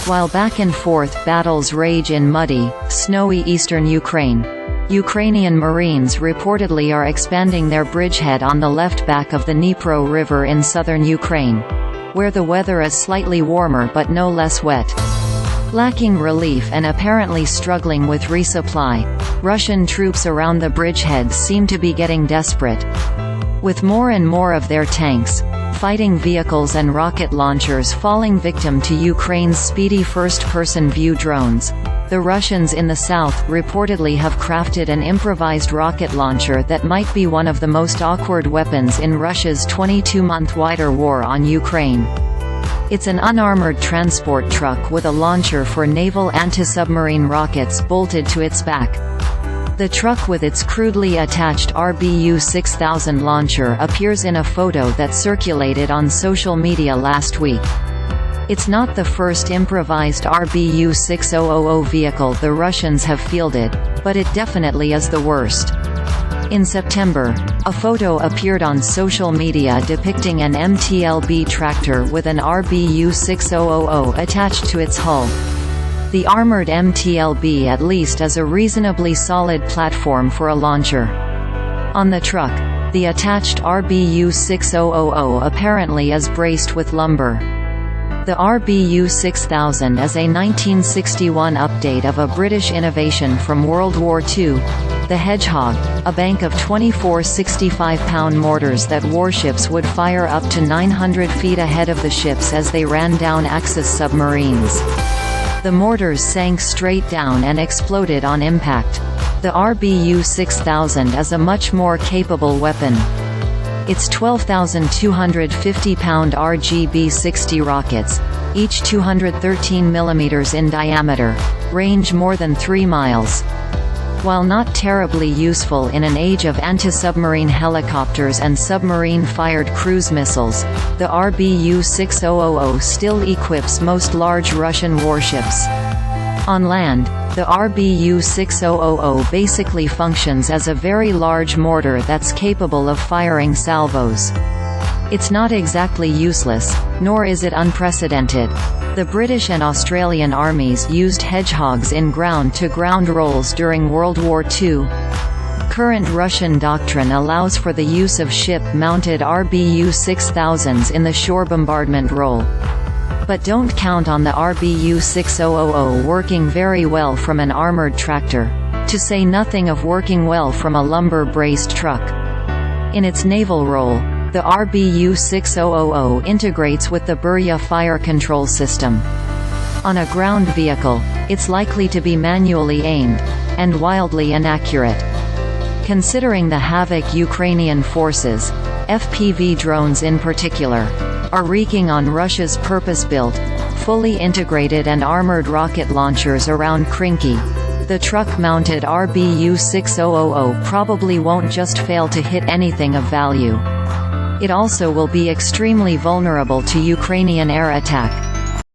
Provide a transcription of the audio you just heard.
While back-and-forth battles rage in muddy, snowy eastern Ukraine, Ukrainian Marines reportedly are expanding their bridgehead on the left bank of the Dnipro River in southern Ukraine, where the weather is slightly warmer but no less wet. Lacking relief and apparently struggling with resupply, Russian troops around the bridgehead seem to be getting desperate. With more and more of their tanks, fighting vehicles and rocket launchers falling victim to Ukraine's speedy first-person view drones, the Russians in the south reportedly have crafted an improvised rocket launcher that might be one of the most awkward weapons in Russia's 22-month wider war on Ukraine. It's an unarmored transport truck with a launcher for naval anti-submarine rockets bolted to its back. The truck with its crudely attached RBU-6000 launcher appears in a photo that circulated on social media last week. It's not the first improvised RBU-6000 vehicle the Russians have fielded, but it definitely is the worst. In September, a photo appeared on social media depicting an MTLB tractor with an RBU-6000 attached to its hull. The armored MTLB at least is a reasonably solid platform for a launcher. On the truck, the attached RBU-6000 apparently is braced with lumber. The RBU-6000 is a 1961 update of a British innovation from World War II, the Hedgehog, a bank of 24 65-pound mortars that warships would fire up to 900 feet ahead of the ships as they ran down Axis submarines. The mortars sank straight down and exploded on impact. The RBU-6000 is a much more capable weapon. Its 12,250-pound RGB-60 rockets, each 213 mm in diameter, range more than 3 miles. While not terribly useful in an age of anti-submarine helicopters and submarine-fired cruise missiles, the RBU-6000 still equips most large Russian warships. On land, the RBU-6000 basically functions as a very large mortar that's capable of firing salvos. It's not exactly useless, nor is it unprecedented. The British and Australian armies used Hedgehogs in ground-to-ground roles during World War II. Current Russian doctrine allows for the use of ship-mounted RBU-6000s in the shore bombardment role. But don't count on the RBU-6000 working very well from an armored tractor, to say nothing of working well from a lumber-braced truck. In its naval role, the RBU-6000 integrates with the Burya fire control system. On a ground vehicle, it's likely to be manually aimed, and wildly inaccurate. Considering the havoc Ukrainian forces, FPV drones in particular, are wreaking on Russia's purpose-built, fully integrated and armored rocket launchers around Krinky, the truck-mounted RBU-6000 probably won't just fail to hit anything of value. It also will be extremely vulnerable to Ukrainian air attack.